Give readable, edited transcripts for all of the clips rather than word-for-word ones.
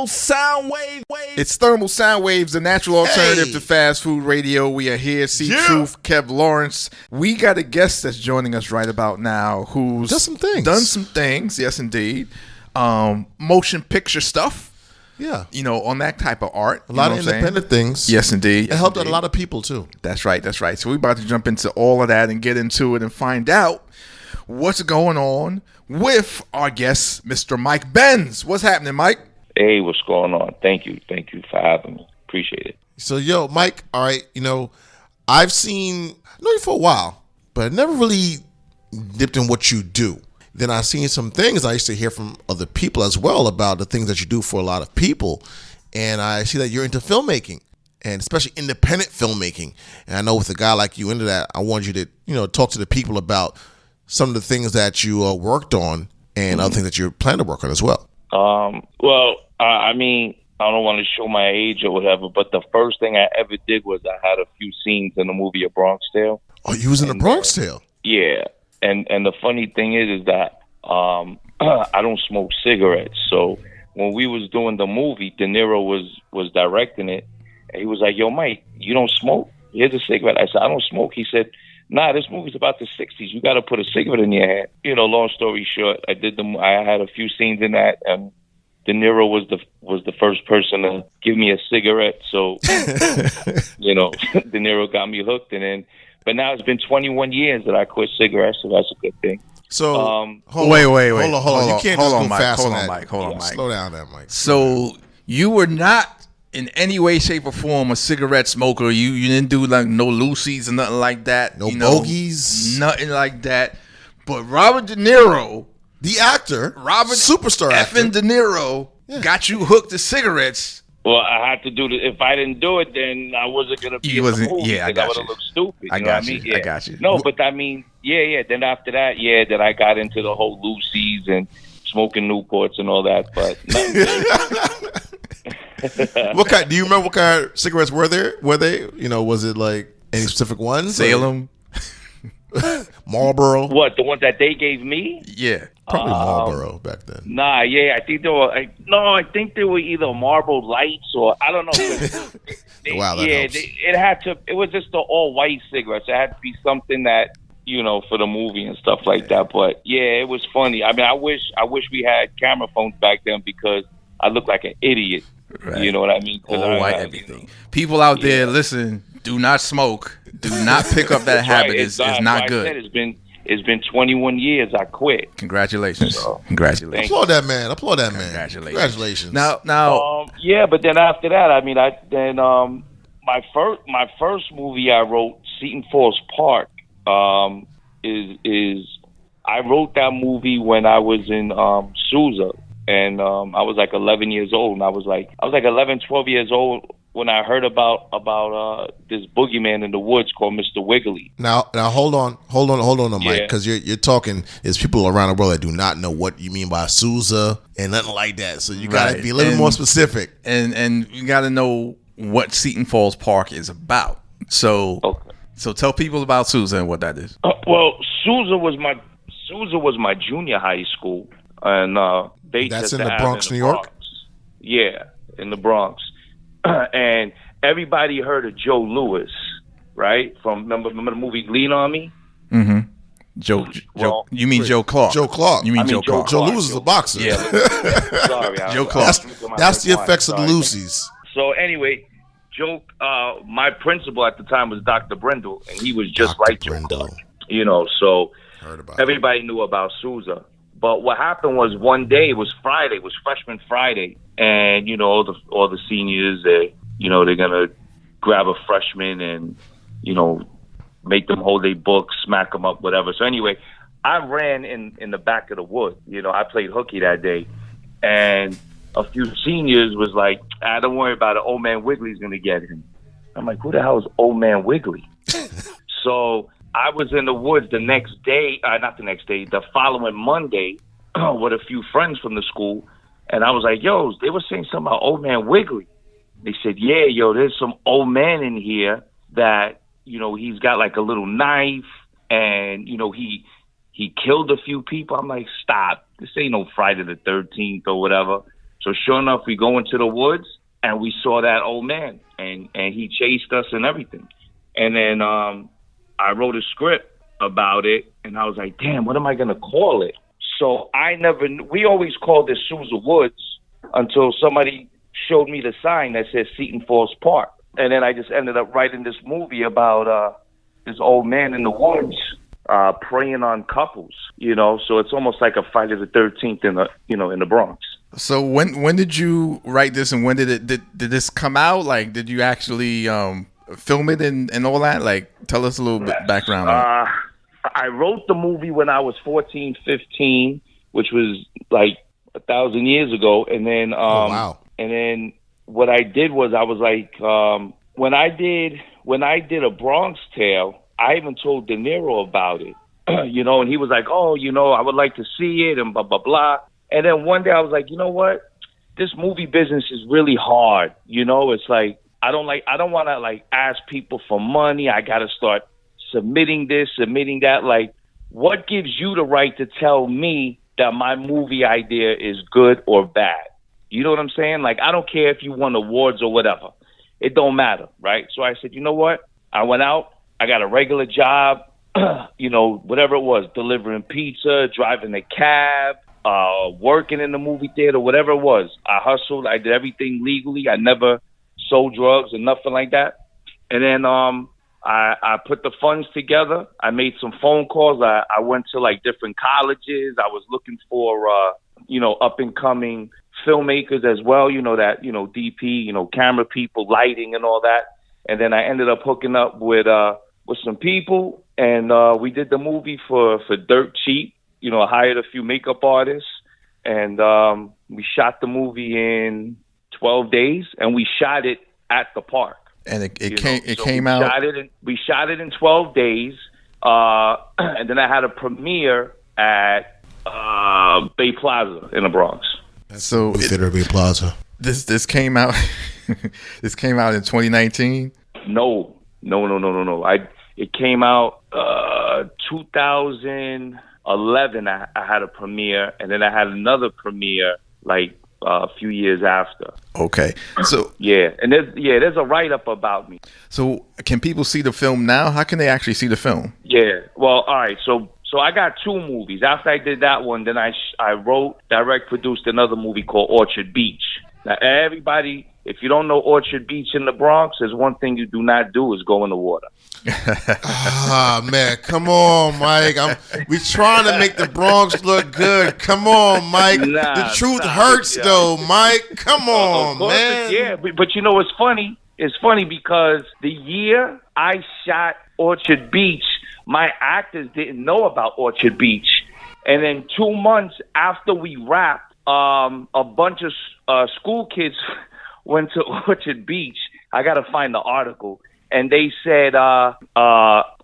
thermal sound wave. It's Thermal Sound Waves, the natural alternative to fast food radio. We are here, C.Truth, Kev Lawrence. We got a guest that's joining us right about now who's done some things. Yes, indeed. Motion picture stuff. Yeah. On that type of art. A lot of independent things. Yes, indeed. It helped out a lot of people, too. That's right. So we're about to jump into all of that and get into it and find out what's going on with our guest, Mr. Mike Benz. What's happening, Mike? Hey, what's going on? Thank you for having me. Appreciate it. So, Mike, all right, I've known you for a while, but I never really dipped in what you do. Then I've seen some things I used to hear from other people as well about the things that you do for a lot of people. And I see that you're into filmmaking, and especially independent filmmaking. And I know with a guy like you into that, I want you to, talk to the people about some of the things that you worked on and other things that you're planning to work on as well. I mean, I don't want to show my age or whatever, but the first thing I ever did was I had a few scenes in the movie A Bronx Tale. Oh, you was in The Bronx Tale? Yeah. And the funny thing is that I don't smoke cigarettes. So when we was doing the movie, Dinero was directing it, and he was like, "Yo, Mike, you don't smoke? Here's a cigarette." I said, "I don't smoke." He said, "Nah, this movie's about the '60s. You got to put a cigarette in your hand." Long story short, I had a few scenes in that, and Dinero was the first person to give me a cigarette. So, Dinero got me hooked, but now it's been 21 years that I quit cigarettes, so that's a good thing. So, wait. Hold on. You can't hold just on, go Mike. fast Hold on on, that. Mike. Hold on, Mike. Slow down there, Mike. So you were not in any way, shape, or form a cigarette smoker. You didn't do like no Lucy's or nothing like that. No bogeys? Nothing like that. But Robert Dinero, the actor, superstar actor, effing Dinero, got you hooked to cigarettes. Well, I had to do it. If I didn't do it, then I wasn't going to be in the movie. I got I would you. have looked stupid. I got you. No, but I mean, then after that, then I got into the whole Lucy's and smoking Newports and all that, but nothing. Do you remember what kind of cigarettes were there? Were they, was it like any specific ones? Salem? Marlboro? What, the ones that they gave me? Yeah. Probably Marlboro back then. Nah, I think they were. I think they were either Marlboro Lights or I don't know. Wow, that helps. It was just the all white cigarettes. It had to be something that for the movie and stuff like that. But it was funny. I mean, I wish we had camera phones back then because I looked like an idiot. Right. You know what I mean? All white everything. People out there, listen. Do not smoke. Do not pick up that habit. It's not good. I said it's been 21 years. I quit. Congratulations. Congratulations. Applaud that man. Congratulations. Now. But then after that, I mean, my first movie I wrote, Seton Falls Park, is I wrote that movie when I was in Sousa, and I was like 11 years old, and I was like 11, 12 years old when I heard about this boogeyman in the woods called Mr. Wiggly. Now hold on, Mike, because you're talking. There's people around the world that do not know what you mean by Sousa and nothing like that. So you gotta be a little more specific. And you gotta know what Seton Falls Park is about. So tell people about Sousa and what that is. Well, Sousa was my junior high school, and that's in the Bronx, New York. Yeah, in the Bronx. And everybody heard of Joe Louis, right? Remember the movie Lean on Me? Mm-hmm. Joe. You mean Joe Clark? Joe Clark. You mean Joe Clark? Joe Louis is a boxer. Yeah. Sorry, Joe Clark. That's the effects of the Lucy's. So anyway, Joe. My principal at the time was Dr. Brindle, and he was just like Joe Clark. So everybody knew about Sousa. But what happened was one day, it was Friday, it was Freshman Friday, and all the seniors, they're gonna grab a freshman and make them hold their books, smack them up, whatever. So anyway, I ran in the back of the wood. I played hooky that day, and a few seniors was like, "Don't worry about it. Old man Wiggly's gonna get him." I'm like, "Who the hell is Old man Wiggly?" So I was in the woods the following Monday with a few friends from the school, and I was like, "Yo, they were saying something about Old Man Wiggly." They said, "Yeah, there's some old man in here that, he's got like a little knife, and, he killed a few people." I'm like, "Stop. This ain't no Friday the 13th or whatever." So sure enough, we go into the woods and we saw that old man, and he chased us and everything. And then I wrote a script about it, and I was like, damn, what am I gonna call it? So we always called it Sousa Woods until somebody showed me the sign that says Seton Falls Park. And then I just ended up writing this movie about this old man in the woods preying on couples, so it's almost like a Friday the 13th in the Bronx. So when did you write this, and when did this come out? Like, did you actually film it and all that? Like, tell us a little bit background on it. I wrote the movie when I was 14, 15, which was like 1,000 years ago. And then, wow. And then what I did was I was like, when I did A Bronx Tale, I even told Dinero about it, and he was like, oh, I would like to see it and blah, blah, blah. And then one day I was like, you know what? This movie business is really hard. It's like, I don't want to like ask people for money. I got to start submitting this, submitting that. Like, what gives you the right to tell me that my movie idea is good or bad? You know what I'm saying? Like, I don't care if you won awards or whatever. It don't matter, right? So I said, you know what? I went out. I got a regular job, whatever it was, delivering pizza, driving a cab, working in the movie theater, whatever it was. I hustled. I did everything legally. I never sold drugs or nothing like that. And then I put the funds together. I made some phone calls. I went to like different colleges. I was looking for, up and coming filmmakers as well, DP, camera people, lighting and all that. And then I ended up hooking up with some people, and we did the movie for dirt cheap. I hired a few makeup artists, and we shot the movie in 12 days, and we shot it at the park. And it came out. We shot it in 12 days, and then I had a premiere at Bay Plaza in the Bronx. So Theater Bay Plaza. This came out. This came out in 2019. No. It came out 2011. I had a premiere, and then I had another premiere like a few years after. Okay, so yeah, and there's a write up about me. So can people see the film now? How can they actually see the film? Yeah, well, all right, so I got two movies. After I did that one, then I wrote, direct, produced another movie called Orchard Beach. Now, everybody, if you don't know Orchard Beach in the Bronx, there's one thing you do not do is go in the water. Man, come on, Mike. We trying to make the Bronx look good. Come on, Mike. The truth hurts, though, Mike. Come on, man. Yeah, but you know what's funny? It's funny because the year I shot Orchard Beach, my actors didn't know about Orchard Beach. And then 2 months after we wrapped, a bunch of school kids went to Orchard Beach. I got to find the article. And they said a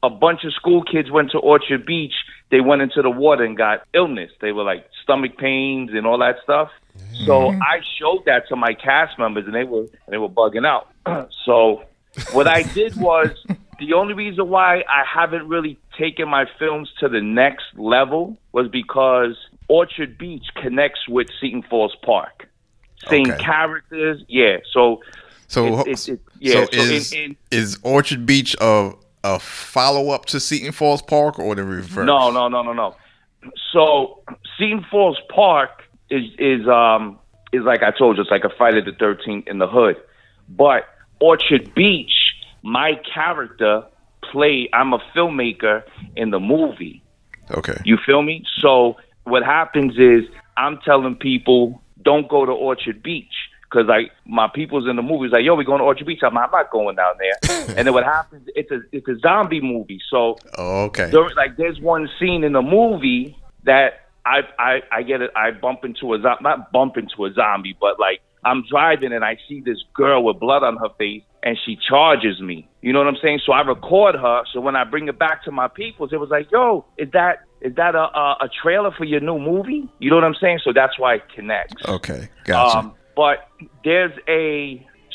bunch of school kids went to Orchard Beach. They went into the water and got illness. They were like stomach pains and all that stuff. Mm-hmm. So I showed that to my cast members, and they were bugging out. So what I did was, the only reason why I haven't really taken my films to the next level was because Orchard Beach connects with Seton Falls Park. Same characters, yeah. Is Orchard Beach a follow up to Seton Falls Park, or the reverse? No. So Seton Falls Park is like I told you, it's like a Friday the 13th in the hood. But Orchard Beach, my character I'm a filmmaker in the movie. Okay. You feel me? So what happens is I'm telling people, don't go to Orchard Beach. Because my people's in the movies like, yo, we going to Orchard Beach. I'm not going down there. And then what happens? It's a zombie movie. So there's one scene in the movie that I bump into not bump into a zombie, but like I'm driving and I see this girl with blood on her face and she charges me. You know what I'm saying? So I record her. So when I bring it back to my peoples, it was like, yo, is that a trailer for your new movie? You know what I'm saying? So that's why it connects. Okay, gotcha. But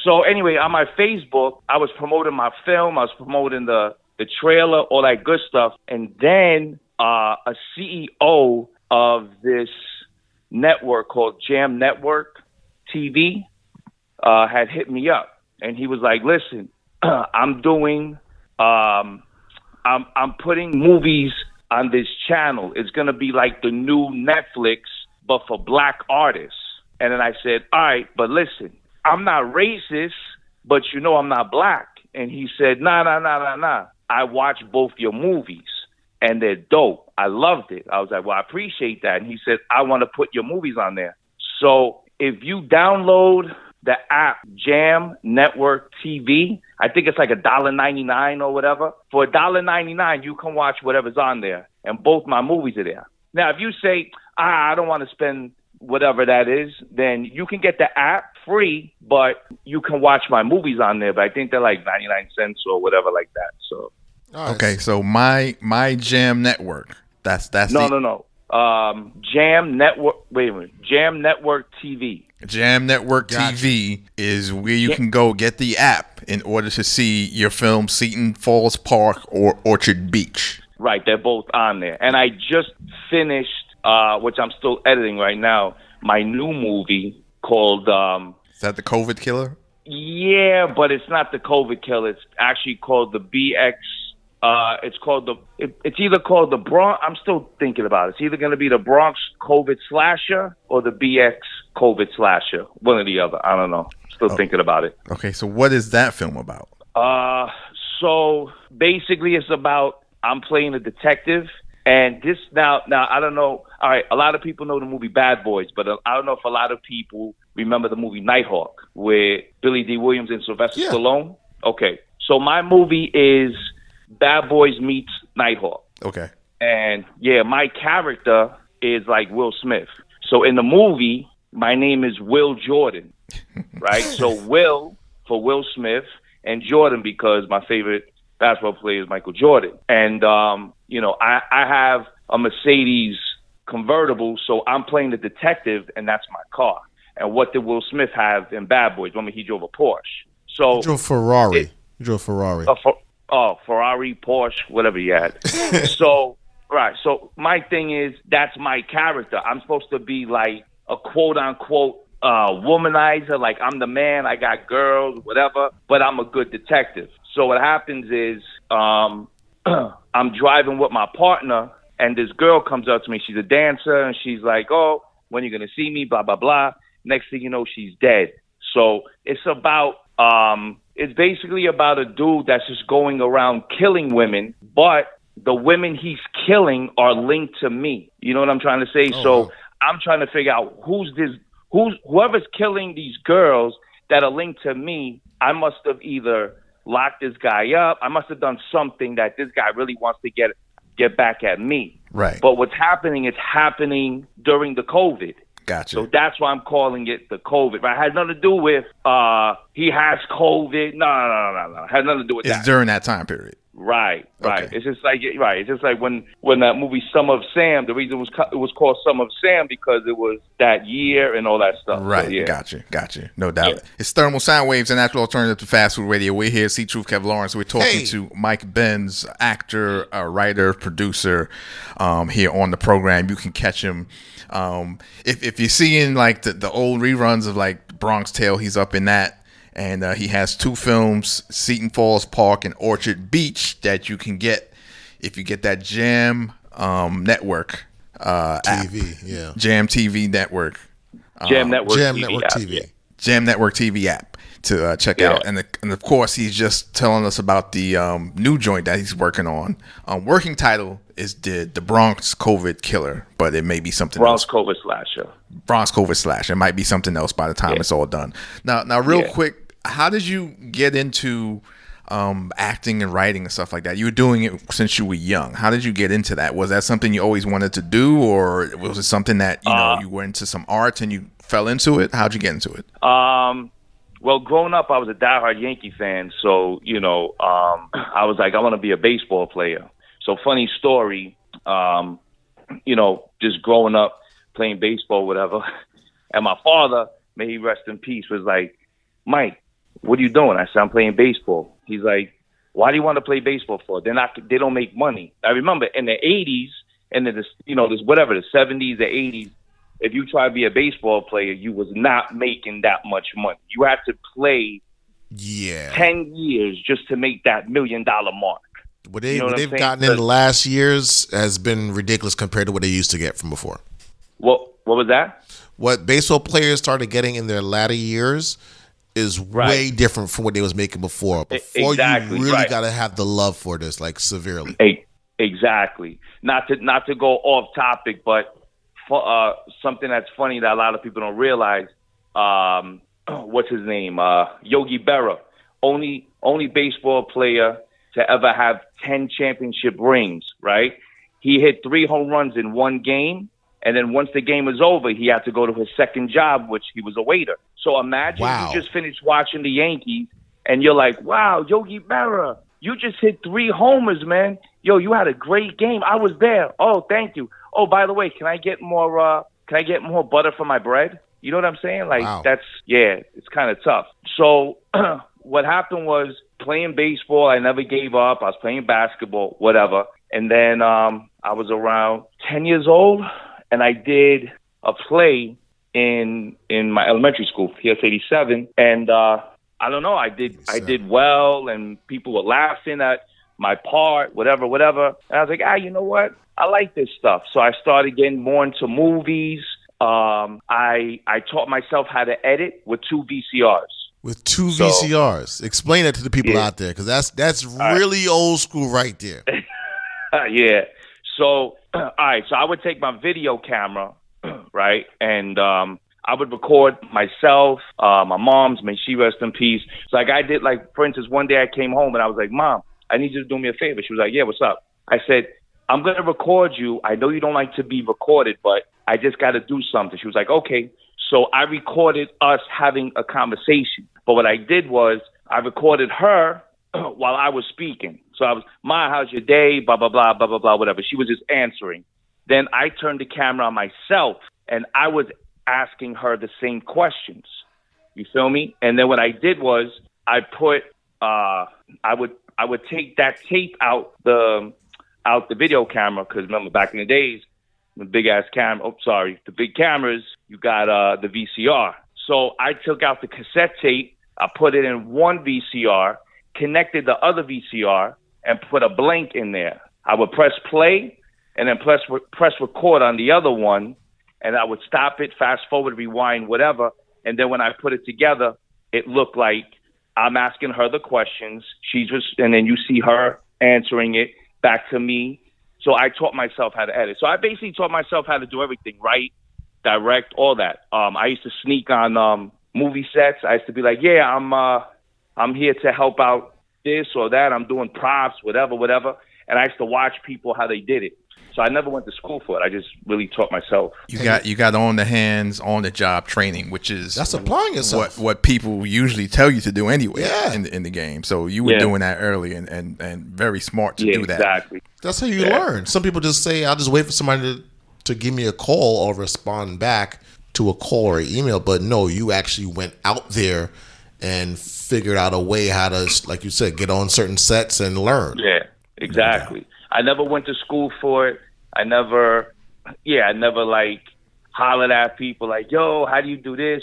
so anyway, on my Facebook, I was promoting my film. I was promoting the trailer, all that good stuff. And then a CEO of this network called Jam Network TV had hit me up, and he was like, "Listen, I'm doing, I'm putting movies on this channel. It's gonna be like the new Netflix, but for black artists." And then I said, "All right, but listen, I'm not racist, but you know I'm not black." And he said, Nah. I watched both your movies, and they're dope. I loved it. I was like, well, I appreciate that. And he said, I want to put your movies on there. So if you download the app Jam Network TV, I think it's like $1.99 or whatever. For $1.99, you can watch whatever's on there, and both my movies are there. Now, if you say, I don't want to spend whatever that is, then you can get the app free, but you can watch my movies on there. But I think they're like 99 cents or whatever like that. So okay, so my Jam Network. That's no. Jam Network. Wait a minute. Jam Network TV. Jam Network TV is where you can go get the app in order to see your film Seton Falls Park or Orchard Beach. Right, they're both on there, and I just finished, which I'm still editing right now, my new movie called. Is that the COVID Killer? Yeah, but it's not the COVID Killer. It's actually called the BX. It's called it's either called the Bronx. I'm still thinking about it. It's either going to be the Bronx COVID Slasher or the BX COVID Slasher. One or the other. I don't know. Still thinking about it. Okay, so what is that film about? So basically, it's about I'm playing a detective, and this now I don't know. All right, a lot of people know the movie Bad Boys, but I don't know if a lot of people remember the movie Nighthawk with Billy D. Williams and Sylvester Stallone. Okay, so my movie is Bad Boys meets Nighthawk. Okay. And yeah, my character is like Will Smith. So in the movie, my name is Will Jordan, right? So Will for Will Smith and Jordan because my favorite basketball player is Michael Jordan. And, I have a Mercedes convertible, so I'm playing the detective, and that's my car. And what did Will Smith have in Bad Boys? I mean, he drove a Porsche. So he drove Ferrari. Ferrari, Porsche, whatever you had. So my thing is, that's my character. I'm supposed to be like a quote-unquote womanizer, like I'm the man, I got girls, whatever, but I'm a good detective. So what happens is I'm driving with my partner, and this girl comes up to me. She's a dancer, and she's like, oh, when are you going to see me, blah, blah, blah. Next thing you know, she's dead. So it's about it's basically about a dude that's just going around killing women, but the women he's killing are linked to me. You know what I'm trying to say? So I'm trying to figure out whoever's killing these girls that are linked to me. I must have either locked this guy up. I must have done something that this guy really wants to get back at me. Right. But what's happening is happening during the COVID. Gotcha. So that's why I'm calling it the COVID. It had nothing to do with he has COVID. No. It had nothing to do with that. It's during that time period. Right. Okay. It's just like It's just like when that movie Sum of Sam. The reason it was called Sum of Sam because it was that year and all that stuff. Right. So, yeah. Gotcha. No doubt. Yeah. It's Thermal Sound Waves, a natural alternative to fast food radio. We're here, C.Truth, Kev Lawrence. We're talking to Mike Benz, actor, writer, producer, here on the program. You can catch him. If you're seeing like the old reruns of like Bronx Tale, he's up in that. And he has two films, Seton Falls Park and Orchard Beach, that you can get if you get that Jam Network TV, app. yeah. Jam TV Network. Jam Network TV. Yeah. Jam Network TV app to check out. And of course, he's just telling us about the new joint that he's working on. Working title is the Bronx COVID Killer, but it may be something else. COVID Slasher. Bronx COVID Slasher. It might be something else by the time it's all done. Now, real quick, how did you get into acting and writing and stuff like that? You were doing it since you were young. How did you get into that? Was that something you always wanted to do, or was it something that you were into some art and you fell into it? How'd you get into it? Well, growing up, I was a diehard Yankee fan, so I was like, I want to be a baseball player. So, funny story, just growing up playing baseball, whatever. And my father, may he rest in peace, was like, Mike, what are you doing? I said, I'm playing baseball. He's like, why do you want to play baseball for? They don't make money. I remember in the 80s and the 70s, the 80s, if you try to be a baseball player, you was not making that much money. You had to play 10 years just to make that $1 million mark. What they've gotten in the last years has been ridiculous compared to what they used to get from before. What was that? What baseball players started getting in their latter years is way different from what they was making before. Before you really got to have the love for this, like severely. Exactly. Not to go off topic, but something that's funny that a lot of people don't realize. What's his name? Yogi Berra, only baseball player to ever have 10 championship rings. Right? He hit 3 home runs in one game. And then once the game was over, he had to go to his second job, which he was a waiter. So imagine you just finished watching the Yankees, and you're like, wow, Yogi Berra, you just hit 3 homers, man. Yo, you had a great game. I was there. Oh, thank you. Oh, by the way, can I get more butter for my bread? You know what I'm saying? Like, it's kind of tough. So what happened was playing baseball, I never gave up. I was playing basketball, whatever. And then I was around 10 years old. And I did a play in my elementary school, PS 87, and I don't know, I did well, and people were laughing at my part, whatever. And I was like, you know what? I like this stuff. So I started getting more into movies. I taught myself how to edit with 2 VCRs. With 2 VCRs. Explain that to the people out there, because that's really old school right there. Yeah. So, all right. So I would take my video camera, right, and I would record myself, my mom's, may she rest in peace. So, like, I did, like, for instance, one day I came home and I was like, Mom, I need you to do me a favor. She was like, yeah, what's up? I said, I'm going to record you. I know you don't like to be recorded, but I just got to do something. She was like, okay. So I recorded us having a conversation. But what I did was I recorded her while I was speaking. So I was, Ma, how's your day? Blah, blah, blah, blah, blah, blah, whatever. She was just answering. Then I turned the camera on myself, and I was asking her the same questions. You feel me? And then what I did was I put, I would take that tape out the video camera, because remember back in the days, the big ass camera. Oh, sorry, the big cameras. You got the VCR. So I took out the cassette tape. I put it in one VCR, connected the other VCR, and put a blank in there. I would press play and then press record on the other one, and I would stop it, fast forward, rewind, whatever. And then when I put it together, it looked like I'm asking her the questions. And then you see her answering it back to me. So I taught myself how to edit. So I basically taught myself how to do everything, write, direct, all that. I used to sneak on movie sets. I used to be like, yeah, I'm here to help out this or that. I'm doing props, whatever. And I used to watch people how they did it. So I never went to school for it. I just really taught myself. You got on the hands, on the job training, which is that's applying yourself. What people usually tell you to do anyway in the game. So you were doing that early and very smart to do that. Exactly. That's how you learn. Some people just say, I'll just wait for somebody to give me a call or respond back to a call or email. But no, you actually went out there and figured out a way how to, like you said, get on certain sets and learn. Yeah, exactly. I never went to school for it. I never like hollered at people like, yo, how do you do this?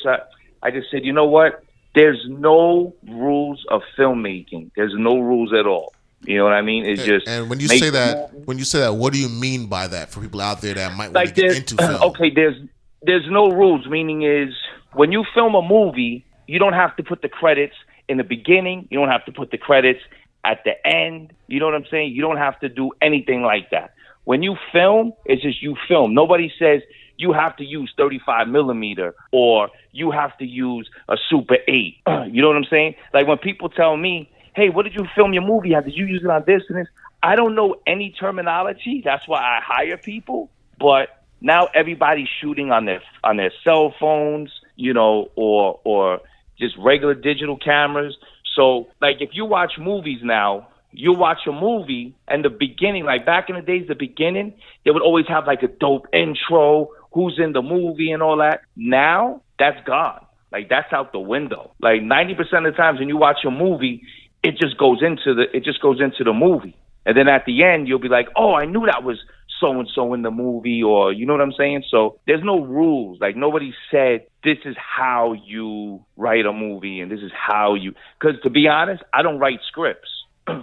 I just said, you know what? There's no rules of filmmaking. There's no rules at all. You know what I mean? It's just. And when you say that, what do you mean by that for people out there that might want to get into film? Okay, there's no rules. Meaning is when you film a movie, you don't have to put the credits in the beginning. You don't have to put the credits at the end. You know what I'm saying? You don't have to do anything like that. When you film, it's just you film. Nobody says you have to use 35 millimeter or you have to use a Super 8. You know what I'm saying? Like when people tell me, hey, what did you film your movie on? Did you use it on this and this? I don't know any terminology. That's why I hire people. But now everybody's shooting on their cell phones, you know, or just regular digital cameras. So, like, if you watch movies now, you watch a movie, and the beginning, like back in the days, the beginning, they would always have, like, a dope intro, who's in the movie and all that. Now, that's gone. Like, that's out the window. Like, 90% of the times when you watch a movie, it just goes into the movie. And then at the end, you'll be like, oh, I knew that was so-and-so in the movie, or you know what I'm saying? So there's no rules. Like, nobody said this is how you write a movie and this is how you, because to be honest, I don't write scripts.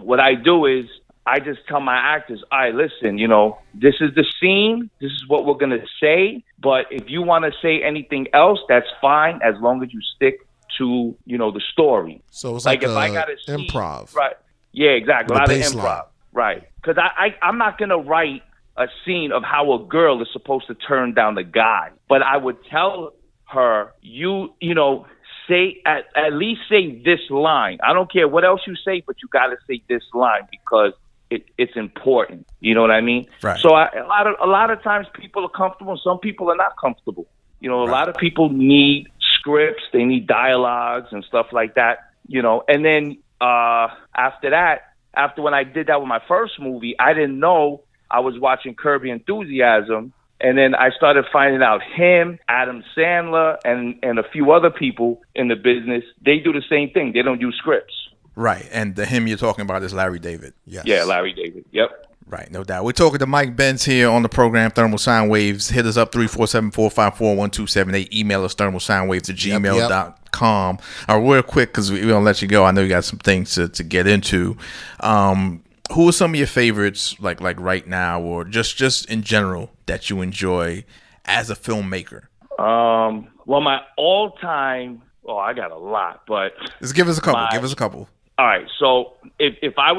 What I do is I just tell my actors, all right, listen, you know, this is the scene, this is what we're going to say, but if you want to say anything else, that's fine, as long as you stick to, you know, the story. So it's like if I got a scene, improv. Right. Yeah, exactly. A lot of improv. Line. Right. Because I'm not going to write a scene of how a girl is supposed to turn down the guy. But I would tell her, you know, say at least say this line. I don't care what else you say, but you got to say this line because it's important. You know what I mean? Right. So a lot of times people are comfortable. Some people are not comfortable. You know, a lot of people need scripts. They need dialogues and stuff like that. You know, and then after when I did that with my first movie, I didn't know I was watching Curb Your Enthusiasm. And then I started finding out him, Adam Sandler, and a few other people in the business, they do the same thing. They don't use scripts. Right. And the him you're talking about is Larry David. Yes. Yeah, Larry David. Yep. Right, no doubt. We're talking to Mike Benz here on the program, Thermal Sound Waves. Hit us up, 347-454-1278. Email us, thermalsoundwaves@gmail.com. Real quick, because we're going to let you go. I know you got some things to get into. Who are some of your favorites, like right now, or just in general, that you enjoy as a filmmaker? Well, my all-time, I got a lot, but... Just give us a couple. Give us a couple. All right, so if I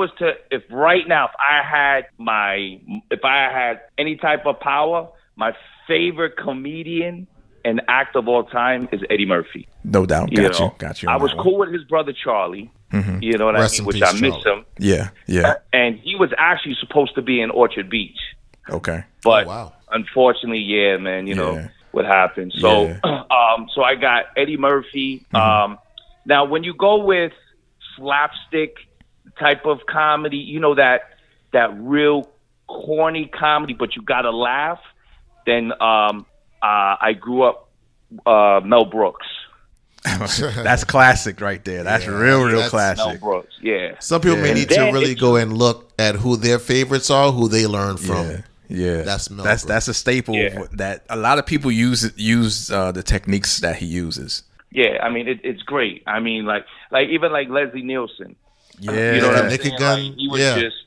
had any type of power, my favorite comedian and actor of all time is Eddie Murphy. No doubt. Got you. I was cool with his brother Charlie. Mm-hmm. You know what I mean? Which I miss him. Yeah. And he was actually supposed to be in Orchard Beach. Okay. But unfortunately, yeah, man, you know what happened. So so I got Eddie Murphy. Mm-hmm. Now when you go with slapstick type of comedy, you know, that real corny comedy, but you gotta laugh, then I grew up Mel Brooks. That's classic right there. That's real classic. Mel Brooks, yeah. Some people may need to really go and look at who their favorites are, who they learn from. Yeah. That's Mel Brooks. That's a staple that a lot of people use the techniques that he uses. Yeah, I mean it's great. I mean like even like Leslie Nielsen. Yeah, you know what I'm Naked saying? Gun. Like, he was just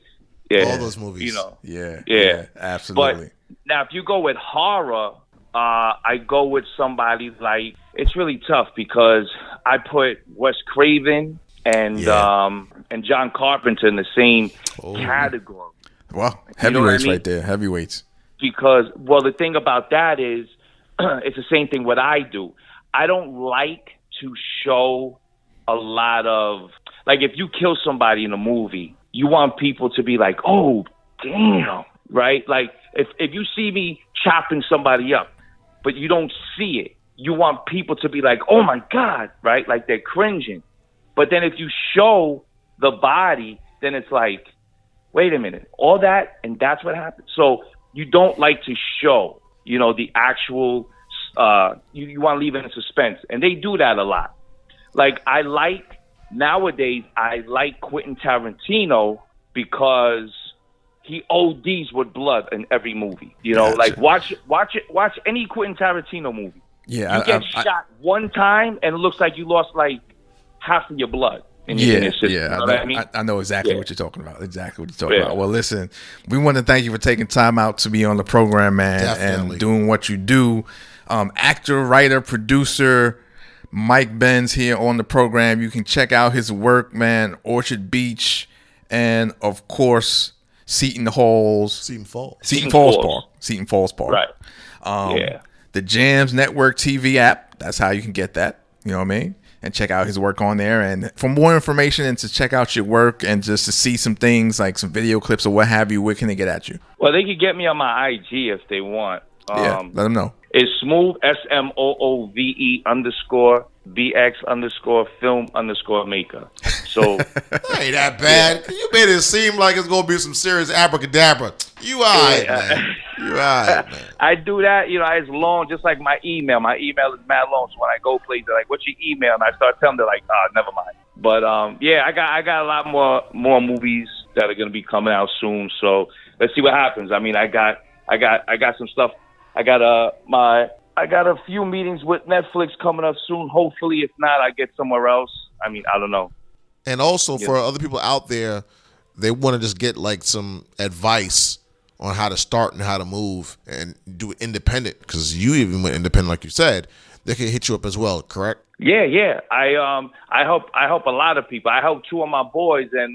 all those movies. You know. Yeah, absolutely. But now if you go with horror, I go with somebody like, it's really tough because I put Wes Craven and John Carpenter in the same category. Well, heavyweights right there, heavyweights. Because the thing about that is, it's the same thing what I do. I don't like to show a lot of, like, if you kill somebody in a movie, you want people to be like, oh, damn, right? Like, if you see me chopping somebody up, but you don't see it, you want people to be like, oh my God, right? Like they're cringing. But then if you show the body, then it's like, wait a minute, all that, and that's what happened. So you don't like to show, you know, the actual, you want to leave it in suspense. And they do that a lot. Like nowadays, I like Quentin Tarantino because he ODs with blood in every movie. You know, like watch any Quentin Tarantino movie. Yeah, you get shot one time and it looks like you lost like half of your blood. In your system, you know what I mean? I know exactly what you're talking about. Well, listen, we want to thank you for taking time out to be on the program, man, and doing what you do. Actor, writer, producer, Mike Benz here on the program. You can check out his work, man. Orchard Beach, and of course, Seton Falls Park. Right. The Jams Network TV app. That's how you can get that. You know what I mean? And check out his work on there. And for more information and to check out your work and just to see some things like some video clips or what have you, where can they get at you? Well, they can get me on my IG if they want. Let them know. It's smooth, SMOOVE _BX_film_maker. So that ain't that bad. You made it seem like it's gonna be some serious abracadabra. You alright, man. You alright, man. I do that, you know, it's long, just like my email. My email is mad long. So when I go places, they're like, "What's your email?" And I start telling them, they're like, never mind. But I got a lot more movies that are gonna be coming out soon. So let's see what happens. I mean, I got I got some stuff. I got a few meetings with Netflix coming up soon. Hopefully, if not, I get somewhere else. I mean, I don't know. And also for other people out there, they want to just get like some advice on how to start and how to move and do it independent, because you even went independent, like you said. They can hit you up as well, correct? Yeah. I help a lot of people. I help two of my boys, and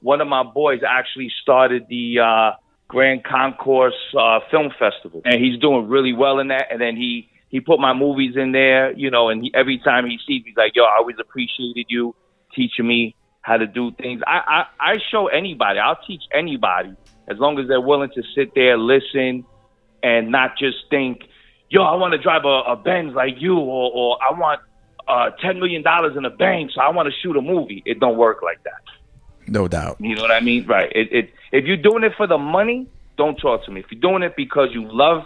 one of my boys actually started the Grand Concourse Film Festival, and he's doing really well in that. And then he put my movies in there, you know. And every time he sees me, he's like, "Yo, I always appreciated you teaching me how to do things." I show anybody. I'll teach anybody as long as they're willing to sit there, listen, and not just think, "Yo, I want to drive a Benz like you," or "I want $10 million in a bank, so I want to shoot a movie." It don't work like that. No doubt. You know what I mean? Right. If you're doing it for the money, don't talk to me. If you're doing it because you love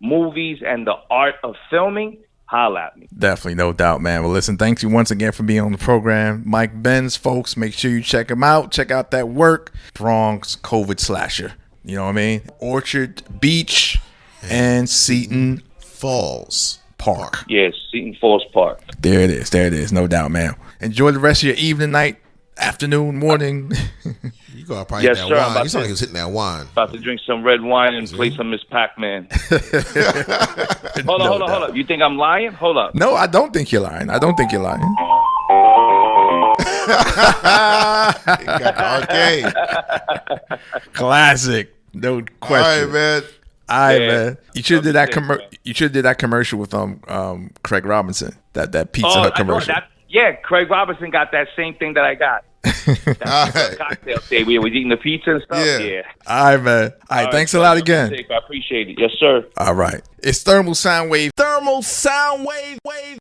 movies and the art of filming, holla at me. Definitely, no doubt, man. Well, listen, thanks you once again for being on the program. Mike Benz, folks, make sure you check him out. Check out that work. Bronx COVID slasher. You know what I mean? Orchard Beach and Seton Falls Park. Yes, Seton Falls Park. There it is. No doubt, man. Enjoy the rest of your evening, night, afternoon, morning. You gotta probably hit that wine. You sound like he was hitting that wine. About to drink some red wine and play some Ms Pac-man. Hold on. You think I'm lying? Hold up. No, I don't think you're lying. He got the arcade. Classic. No question. All right, man. Man. You should have did that commercial with Craig Robinson. That Pizza Hut commercial. Craig Robinson got that same thing that I got. That cocktail day we was eating the pizza and stuff. Yeah. All right, man. All right, thanks a lot again. I appreciate it. Yes, sir. All right. It's Thermal Sound Wave. Thermal Sound Wave.